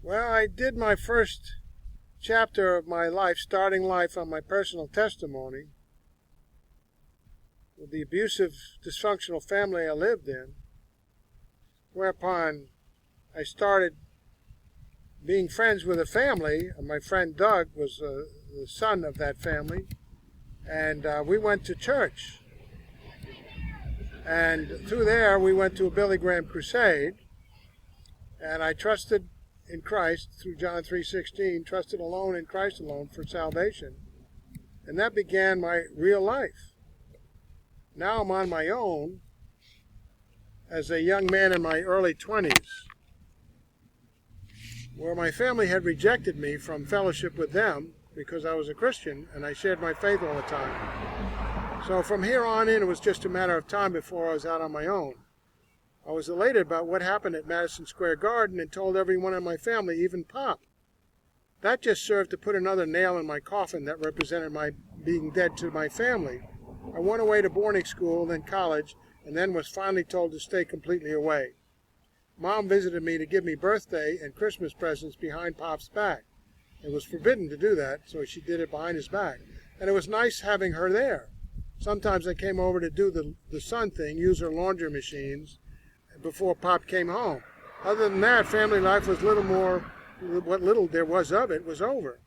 Well, I did my first chapter of my life, starting life, on my personal testimony with the abusive, dysfunctional family I lived in, whereupon I started being friends with a family. My friend Doug was the son of that family, and we went to church. And through there, we went to a Billy Graham crusade, and I trusted in Christ through John 3:16, trusted alone in Christ alone for salvation. And that began my real life. Now I'm on my own as a young man in my early 20s, where my family had rejected me from fellowship with them because I was a Christian and I shared my faith all the time. So from here on in, it was just a matter of time before I was out on my own. I was elated about what happened at Madison Square Garden and told everyone in my family, even Pop. That just served to put another nail in my coffin that represented my being dead to my family. I went away to boarding school, then college, and then was finally told to stay completely away. Mom visited me to give me birthday and Christmas presents behind Pop's back. It was forbidden to do that, so she did it behind his back. And it was nice having her there. Sometimes I came over to do the son thing, use her laundry machines, before Pop came home. Other than that, family life was what little there was of it was over.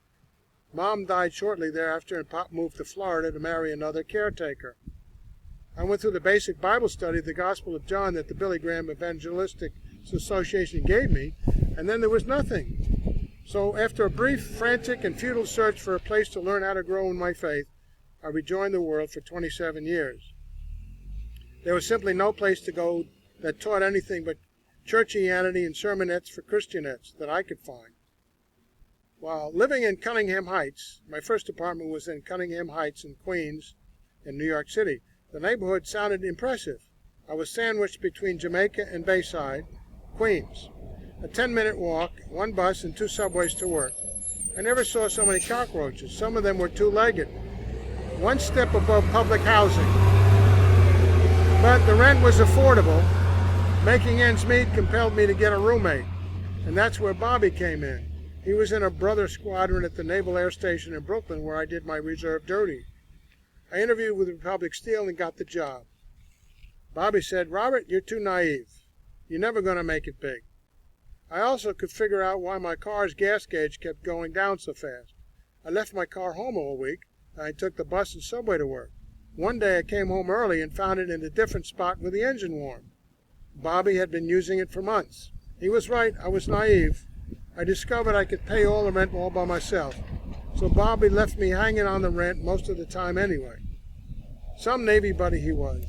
Mom died shortly thereafter, and Pop moved to Florida to marry another caretaker. I went through the basic Bible study of the Gospel of John that the Billy Graham Evangelistic Association gave me, and then there was nothing. So after a brief, frantic, and futile search for a place to learn how to grow in my faith, I rejoined the world for 27 years. There was simply no place to go that taught anything but churchianity and sermonettes for Christianettes that I could find. While living in Cunningham Heights, my first apartment was in Cunningham Heights in Queens in New York City. The neighborhood sounded impressive. I was sandwiched between Jamaica and Bayside, Queens. A 10-minute walk, one bus, and 2 subways to work. I never saw so many cockroaches. Some of them were 2-legged. One step above public housing. But the rent was affordable. Making ends meet compelled me to get a roommate, and that's where Bobby came in. He was in a brother squadron at the Naval Air Station in Brooklyn, where I did my reserve duty. I interviewed with Republic Steel and got the job. Bobby said, "Robert, you're too naive. You're never going to make it big." I also could figure out why my car's gas gauge kept going down so fast. I left my car home all week, and I took the bus and subway to work. One day I came home early and found it in a different spot with the engine warm. Bobby had been using it for months. He was right, I was naive. I discovered I could pay all the rent all by myself. So Bobby left me hanging on the rent most of the time anyway. Some Navy buddy he was.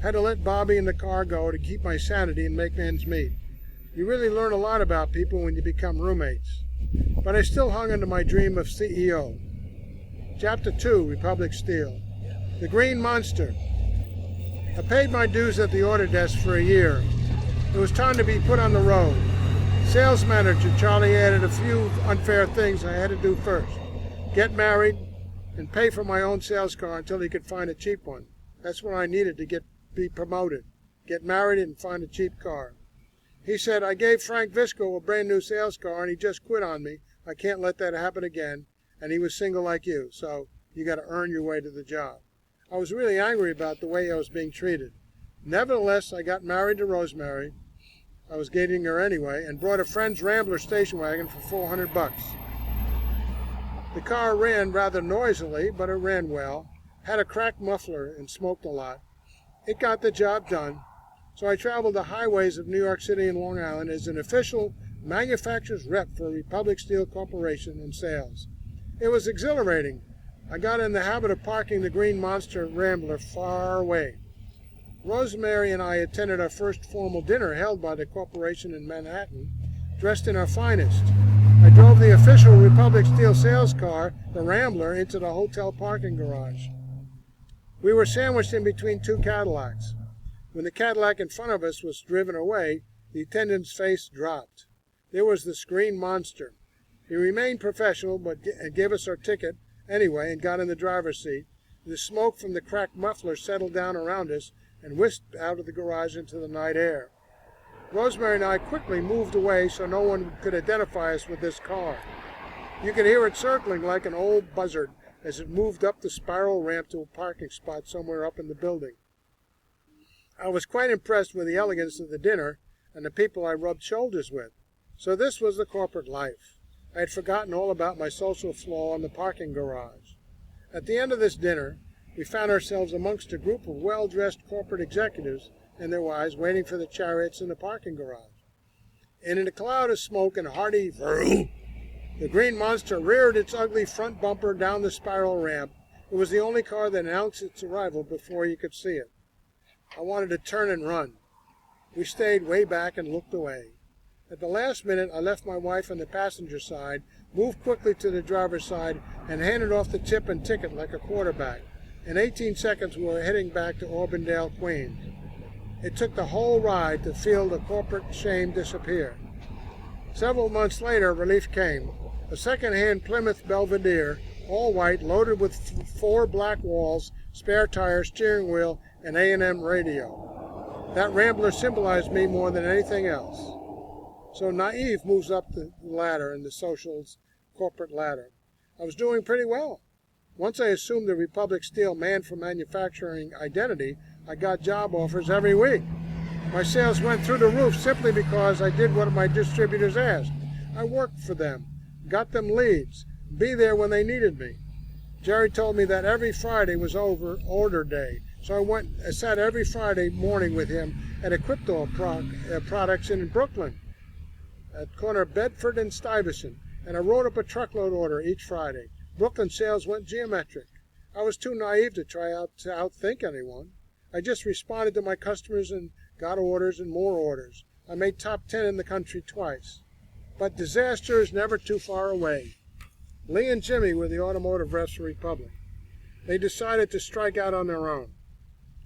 Had to let Bobby and the car go to keep my sanity and make ends meet. You really learn a lot about people when you become roommates. But I still hung on to my dream of CEO. Chapter 2, Republic Steel. The Green Monster. I paid my dues at the order desk for a year. It was time to be put on the road. Sales manager Charlie added a few unfair things I had to do first. Get married and pay for my own sales car until he could find a cheap one. That's what I needed to be promoted. Get married and find a cheap car. He said, "I gave Frank Visco a brand new sales car and he just quit on me. I can't let that happen again. And he was single like you, so you got to earn your way to the job." I was really angry about the way I was being treated. Nevertheless, I got married to Rosemary. I was dating her anyway, and brought a friend's Rambler station wagon for $400. The car ran rather noisily, but it ran well, had a cracked muffler, and smoked a lot. It got the job done, so I traveled the highways of New York City and Long Island as an official manufacturer's rep for Republic Steel Corporation in sales. It was exhilarating. I got in the habit of parking the Green Monster Rambler far away. Rosemary and I attended our first formal dinner held by the corporation in Manhattan, dressed in our finest. I drove the official Republic Steel sales car, the Rambler, into the hotel parking garage. We were sandwiched in between 2 Cadillacs. When the Cadillac in front of us was driven away, the attendant's face dropped. There was the Green Monster. He remained professional, but gave us our ticket anyway and got in the driver's seat. The smoke from the cracked muffler settled down around us and whisked out of the garage into the night air. Rosemary and I quickly moved away so no one could identify us with this car. You could hear it circling like an old buzzard as it moved up the spiral ramp to a parking spot somewhere up in the building. I was quite impressed with the elegance of the dinner and the people I rubbed shoulders with. So this was the corporate life. I had forgotten all about my social flaw in the parking garage. At the end of this dinner, we found ourselves amongst a group of well-dressed corporate executives and their wives waiting for the chariots in the parking garage. And in a cloud of smoke and hearty vroom, the green monster reared its ugly front bumper down the spiral ramp. It was the only car that announced its arrival before you could see it. I wanted to turn and run. We stayed way back and looked away. At the last minute, I left my wife on the passenger side, moved quickly to the driver's side, and handed off the tip and ticket like a quarterback. In 18 seconds, we were heading back to Auburndale, Queens. It took the whole ride to feel the corporate shame disappear. Several months later, relief came. A second-hand Plymouth Belvedere, all white, loaded with 4 black walls, spare tires, steering wheel, and A&M radio. That Rambler symbolized me more than anything else. So naive moves up the ladder in the social's corporate ladder. I was doing pretty well. Once I assumed the Republic Steel man for manufacturing identity, I got job offers every week. My sales went through the roof simply because I did what my distributors asked. I worked for them, got them leads, be there when they needed me. Jerry told me that every Friday was order day, so I sat every Friday morning with him at Equiptor Products in Brooklyn, at corner Bedford and Stuyvesant, and I wrote up a truckload order each Friday. Brooklyn sales went geometric. I was too naive to try to outthink anyone. I just responded to my customers and got orders and more orders. I made top 10 in the country twice. But disaster is never too far away. Lee and Jimmy were the automotive reps for Republic. They decided to strike out on their own.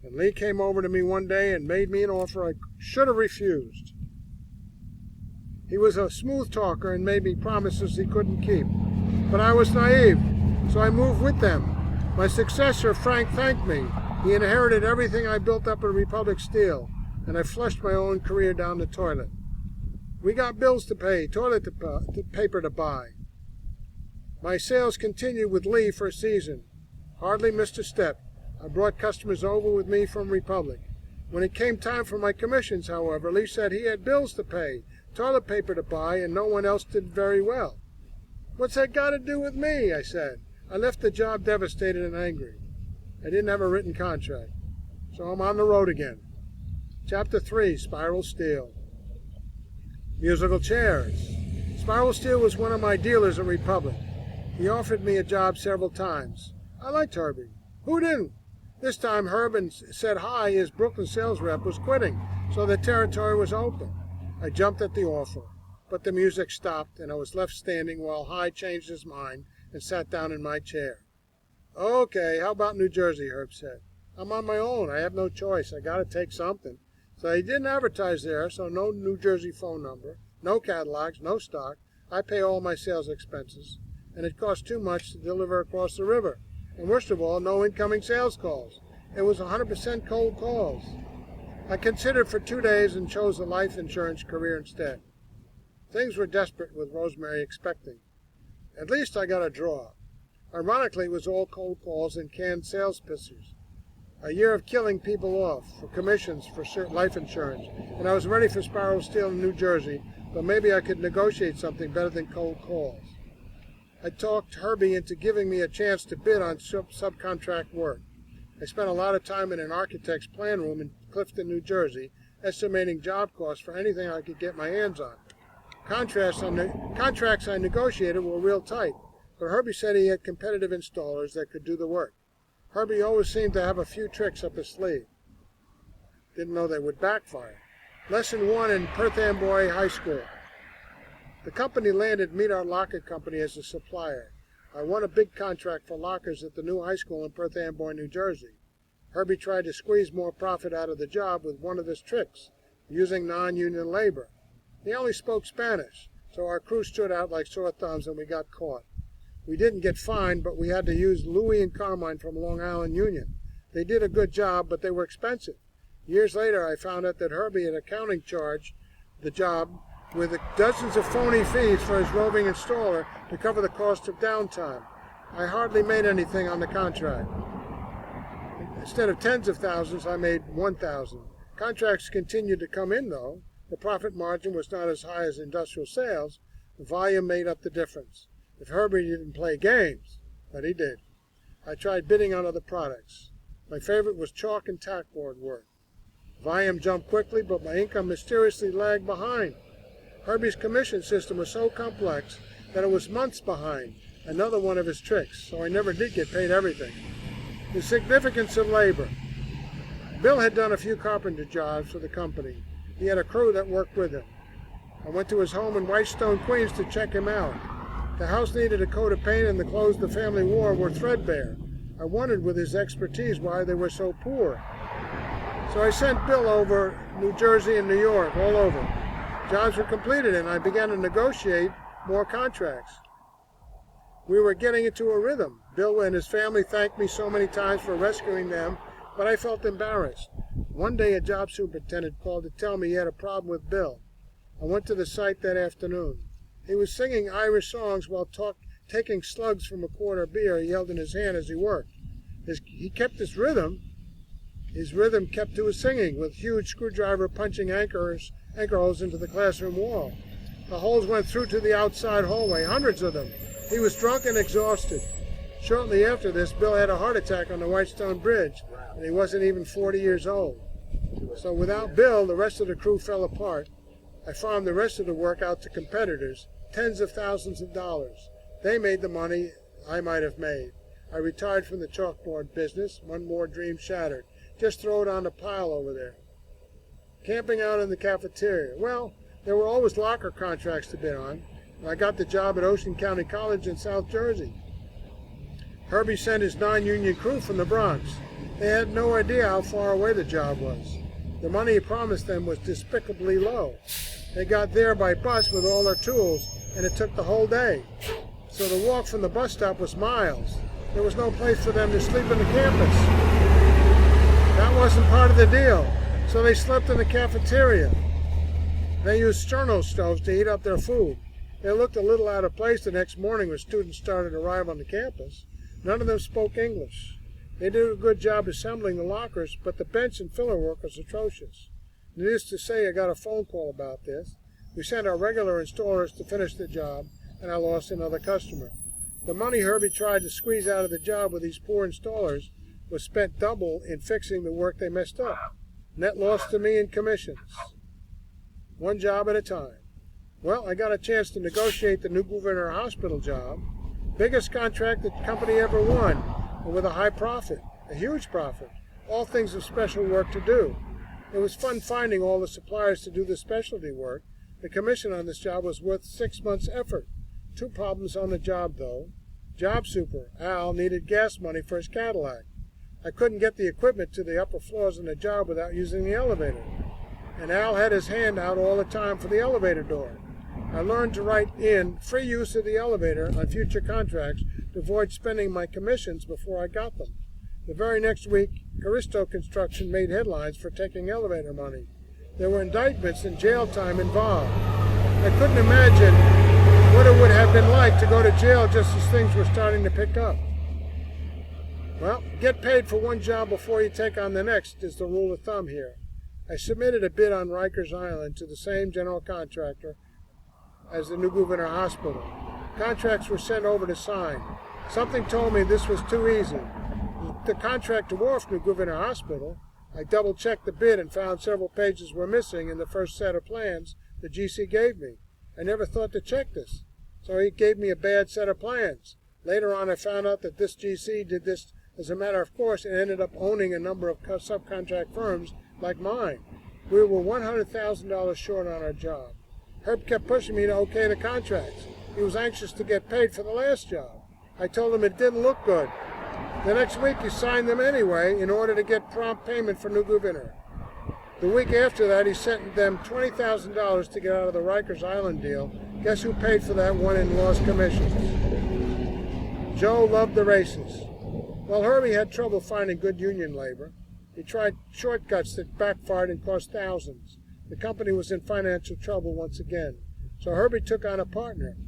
And Lee came over to me one day and made me an offer I should have refused. He was a smooth talker and made me promises he couldn't keep. But I was naive, so I moved with them. My successor, Frank, thanked me. He inherited everything I built up at Republic Steel, and I flushed my own career down the toilet. We got bills to pay, toilet paper to buy. My sales continued with Lee for a season. Hardly missed a step. I brought customers over with me from Republic. When it came time for my commissions, however, Lee said he had bills to pay, toilet paper to buy, and no one else did very well. What's that got to do with me? I said. I left the job devastated and angry. I didn't have a written contract, so I'm on the road again. Chapter 3, Spiral Steel. Musical chairs. Spiral Steel was one of my dealers at Republic. He offered me a job several times. I liked Herbie. Who didn't? This time Herb said hi, his Brooklyn sales rep was quitting, so the territory was open. I jumped at the offer, but the music stopped and I was left standing while Hi changed his mind and sat down in my chair. Okay, how about New Jersey, Herb said. I'm on my own. I have no choice. I got to take something. So he didn't advertise there, so no New Jersey phone number, no catalogs, no stock. I pay all my sales expenses, and it costs too much to deliver across the river. And worst of all, no incoming sales calls. It was 100% cold calls. I considered for 2 days and chose a life insurance career instead. Things were desperate with Rosemary expecting. At least I got a draw. Ironically, it was all cold calls and canned sales pitches. A year of killing people off for commissions for life insurance, and I was ready for Spiral Steel in New Jersey, but maybe I could negotiate something better than cold calls. I talked Herbie into giving me a chance to bid on subcontract work. I spent a lot of time in an architect's plan room in Clifton, New Jersey, estimating job costs for anything I could get my hands on. Contracts I negotiated were real tight, but Herbie said he had competitive installers that could do the work. Herbie always seemed to have a few tricks up his sleeve. Didn't know they would backfire. Lesson 1 in Perth Amboy High School. The company landed Meet Our Locker Company as a supplier. I won a big contract for lockers at the new high school in Perth Amboy, New Jersey. Herbie tried to squeeze more profit out of the job with one of his tricks, using non-union labor. He only spoke Spanish, so our crew stood out like sore thumbs and we got caught. We didn't get fined, but we had to use Louis and Carmine from Long Island Union. They did a good job, but they were expensive. Years later, I found out that Herbie had accounting charge the job with dozens of phony fees for his roving installer to cover the cost of downtime. I hardly made anything on the contract. Instead of tens of thousands, I made 1,000. Contracts continued to come in, though. The profit margin was not as high as industrial sales. The volume made up the difference. If Herbie didn't play games, but he did. I tried bidding on other products. My favorite was chalk and tackboard work. Volume jumped quickly, but my income mysteriously lagged behind. Herbie's commission system was so complex that it was months behind, another one of his tricks, so I never did get paid everything. The significance of labor. Bill had done a few carpenter jobs for the company. He had a crew that worked with him. I went to his home in Whitestone, Queens to check him out. The house needed a coat of paint and the clothes the family wore were threadbare. I wondered with his expertise why they were so poor. So I sent Bill over New Jersey and New York, all over. Jobs were completed and I began to negotiate more contracts. We were getting into a rhythm. Bill and his family thanked me so many times for rescuing them, but I felt embarrassed. One day a job superintendent called to tell me he had a problem with Bill. I went to the site that afternoon. He was singing Irish songs while taking slugs from a quart of beer he held in his hand as he worked. He kept his rhythm. His rhythm kept to his singing, with huge screwdriver punching anchor holes into the classroom wall. The holes went through to the outside hallway, hundreds of them. He was drunk and exhausted. Shortly after this, Bill had a heart attack on the Whitestone Bridge, and he wasn't even 40 years old. So without Bill, the rest of the crew fell apart. I farmed the rest of the work out to competitors, tens of thousands of dollars. They made the money I might have made. I retired from the chalkboard business, one more dream shattered. Just throw it on the pile over there. Camping out in the cafeteria. Well, there were always locker contracts to bid on. I got the job at Ocean County College in South Jersey. Herbie sent his non-union crew from the Bronx. They had no idea how far away the job was. The money he promised them was despicably low. They got there by bus with all their tools, and it took the whole day. So the walk from the bus stop was miles. There was no place for them to sleep on the campus. That wasn't part of the deal, so they slept in the cafeteria. They used sterno stoves to heat up their food. They looked a little out of place the next morning when students started to arrive on the campus. None of them spoke English. They did a good job assembling the lockers, but the bench and filler work was atrocious. Needless to say, I got a phone call about this. We sent our regular installers to finish the job, and I lost another customer. The money Herbie tried to squeeze out of the job with these poor installers was spent double in fixing the work they messed up. Net loss to me in commissions. One job at a time. Well, I got a chance to negotiate the New Gouverneur Hospital job. Biggest contract the company ever won, and with a high profit, a huge profit. All things of special work to do. It was fun finding all the suppliers to do the specialty work. The commission on this job was worth 6 months' effort. 2 problems on the job, though. Job super, Al, needed gas money for his Cadillac. I couldn't get the equipment to the upper floors in the job without using the elevator. And Al had his hand out all the time for the elevator door. I learned to write in free use of the elevator on future contracts to avoid spending my commissions before I got them. The very next week, Caristo Construction made headlines for taking elevator money. There were indictments and jail time involved. I couldn't imagine what it would have been like to go to jail just as things were starting to pick up. Well, get paid for one job before you take on the next is the rule of thumb here. I submitted a bid on Rikers Island to the same general contractor as the New Gouverneur Hospital. Contracts were sent over to sign. Something told me this was too easy. The contract to wharf New Gouverneur Hospital, I double-checked the bid and found several pages were missing in the first set of plans the GC gave me. I never thought to check this, so he gave me a bad set of plans. Later on, I found out that this GC did this as a matter of course and ended up owning a number of subcontract firms like mine. We were $100,000 short on our job. Herb kept pushing me to okay the contracts. He was anxious to get paid for the last job. I told him it didn't look good. The next week he signed them anyway in order to get prompt payment for New Gouverneur. The week after that he sent them $20,000 to get out of the Rikers Island deal. Guess who paid for that one in lost commissions? Joe loved the races. Well, Herbie had trouble finding good union labor. He tried shortcuts that backfired and cost thousands. The company was in financial trouble once again. So Herbie took on a partner.